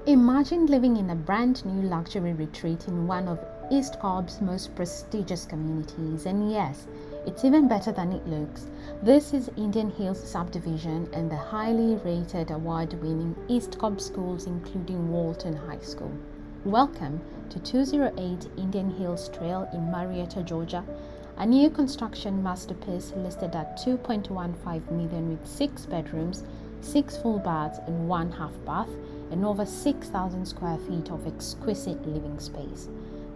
Imagine living in a brand new luxury retreat in one of East Cobb's most prestigious communities, and yes, it's even better than it looks. This is Indian Hills subdivision and the highly rated award-winning East Cobb schools, including Walton High School. Welcome to 208 Indian Hills Trail in Marietta, Georgia, a new construction masterpiece listed at $2.15 million with 6 bedrooms, 6 full baths and 1 half bath, and over 6,000 square feet of exquisite living space.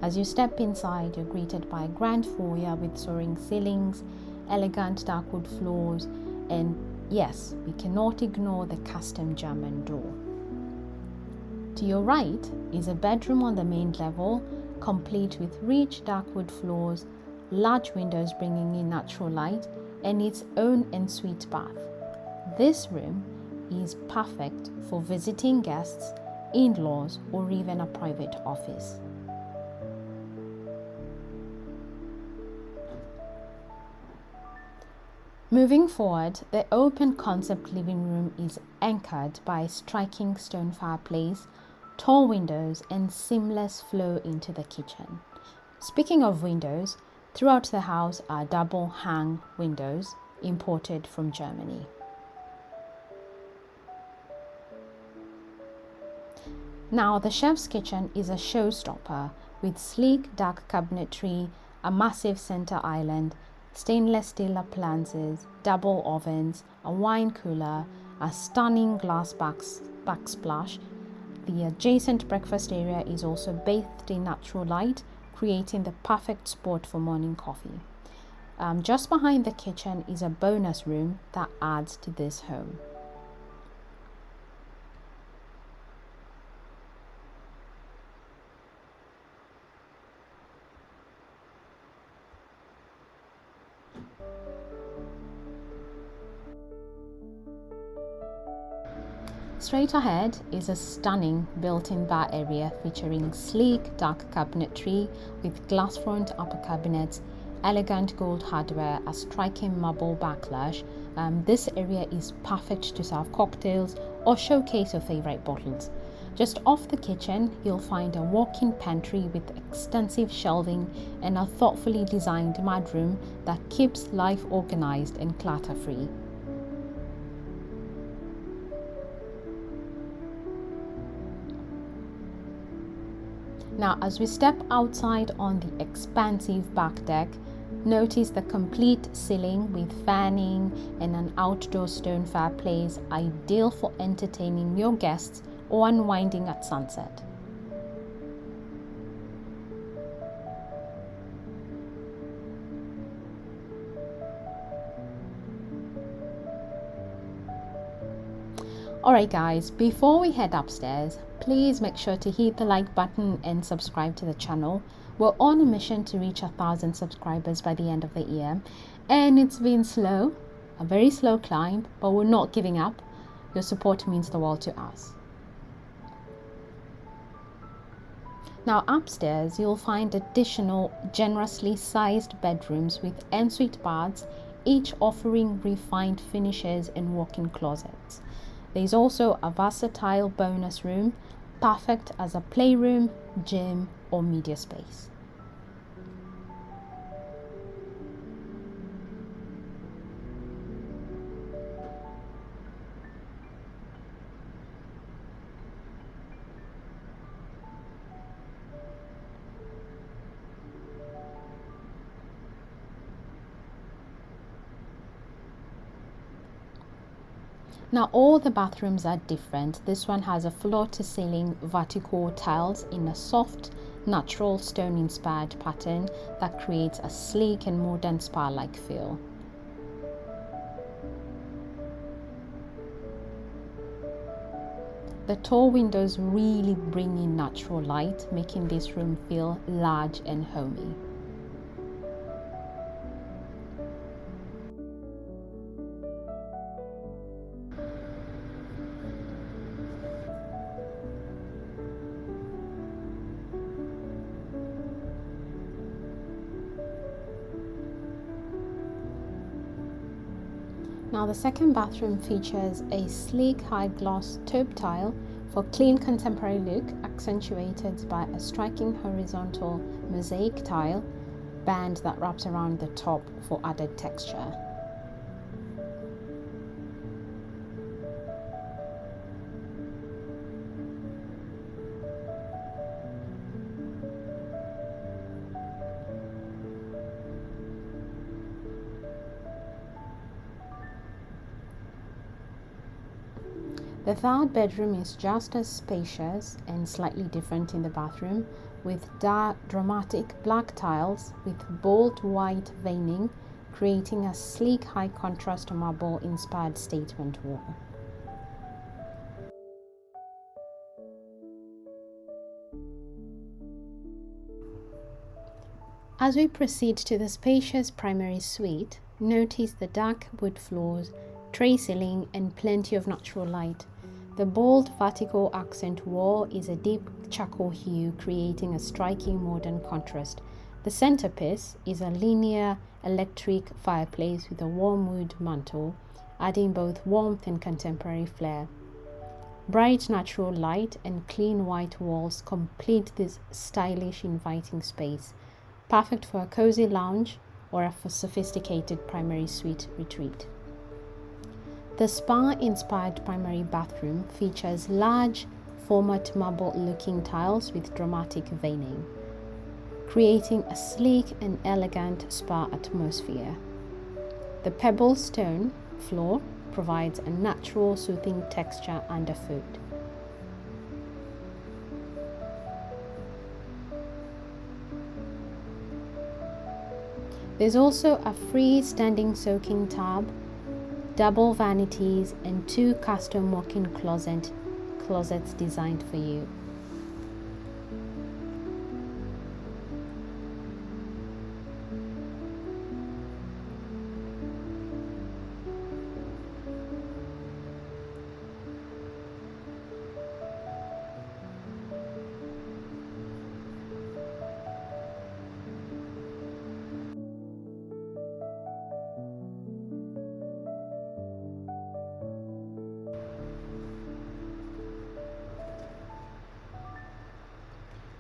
As you step inside, you're greeted by a grand foyer with soaring ceilings, elegant dark wood floors, and yes, we cannot ignore the custom German door. To your right is a bedroom on the main level, complete with rich dark wood floors, large windows bringing in natural light, and its own ensuite bath. This room is perfect for visiting guests, in-laws, or even a private office. Moving forward, the open concept living room is anchored by a striking stone fireplace, tall windows, and seamless flow into the kitchen. Speaking of windows, throughout the house are double hang windows imported from Germany. Now, the chef's kitchen is a showstopper with sleek dark cabinetry, a massive center island, stainless steel appliances, double ovens, a wine cooler, a stunning glass backsplash. The adjacent breakfast area is also bathed in natural light, creating the perfect spot for morning coffee. Just behind the kitchen is a bonus room that adds to this home. Straight ahead is a stunning built-in bar area featuring sleek dark cabinetry with glass front upper cabinets, elegant gold hardware, a striking marble backlash. This area is perfect to serve cocktails or showcase your favorite bottles. Just off the kitchen, you'll find a walk-in pantry with extensive shelving and a thoughtfully designed mudroom that keeps life organized and clutter-free. Now, as we step outside on the expansive back deck, notice the complete ceiling with fanning and an outdoor stone fireplace, ideal for entertaining your guests or unwinding at sunset. Alright guys, before we head upstairs, please make sure to hit the like button and subscribe to the channel. We're on a mission to reach 1,000 subscribers by the end of the year, and it's been slow, a very slow climb, but we're not giving up. Your support means the world to us. Now upstairs, you'll find additional generously sized bedrooms with ensuite baths, each offering refined finishes and walk-in closets. There's also a versatile bonus room, perfect as a playroom, gym, or media space. Now all the bathrooms are different. This one has a floor-to-ceiling vertical tiles in a soft, natural stone-inspired pattern that creates a sleek and modern spa-like feel. The tall windows really bring in natural light, making this room feel large and homey. Now the second bathroom features a sleek high gloss taupe tile For clean contemporary look, accentuated by a striking horizontal mosaic tile band that wraps around the top for added texture. The third bedroom is just as spacious and slightly different in the bathroom, with dark, dramatic black tiles with bold white veining, creating a sleek high-contrast marble-inspired statement wall. As we proceed to the spacious primary suite, notice the dark wood floors, tray ceiling, and plenty of natural light. The bold vertical accent wall is a deep charcoal hue, creating a striking modern contrast. The centerpiece is a linear electric fireplace with a warm wood mantle, adding both warmth and contemporary flair. Bright natural light and clean white walls complete this stylish, inviting space, perfect for a cozy lounge or a sophisticated primary suite retreat. The spa-inspired primary bathroom features large, format marble-looking tiles with dramatic veining, creating a sleek and elegant spa atmosphere. The pebble stone floor provides a natural, soothing texture underfoot. There's also a freestanding soaking tub, double vanities, and 2 custom walk-in closets designed for you.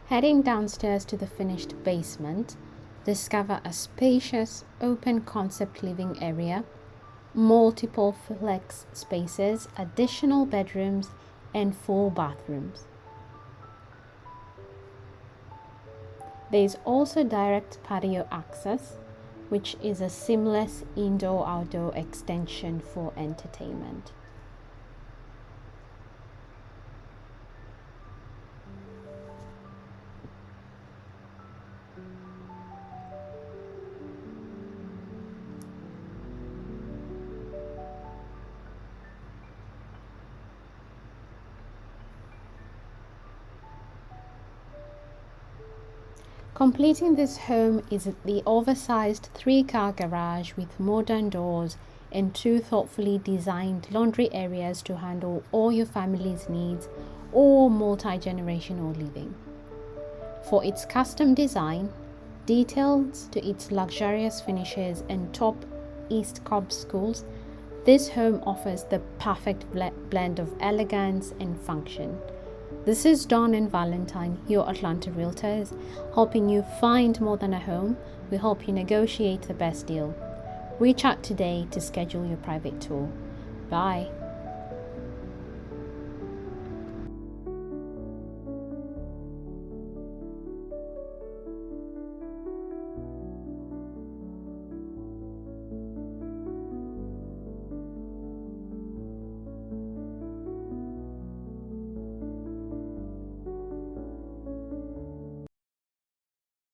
Heading downstairs to the finished basement, discover a spacious, open-concept living area, multiple flex spaces, additional bedrooms, and 4 bathrooms. There is also direct patio access, which is a seamless indoor-outdoor extension for entertainment. Completing this home is the oversized 3-car garage with modern doors and 2 thoughtfully designed laundry areas to handle all your family's needs or multi-generational living. For its custom design, details to its luxurious finishes and top East Cobb schools, this home offers the perfect blend of elegance and function. This is Dawn and Valentine, your Atlanta Realtors, helping you find more than a home. We help you negotiate the best deal. Reach out today to schedule your private tour. Bye.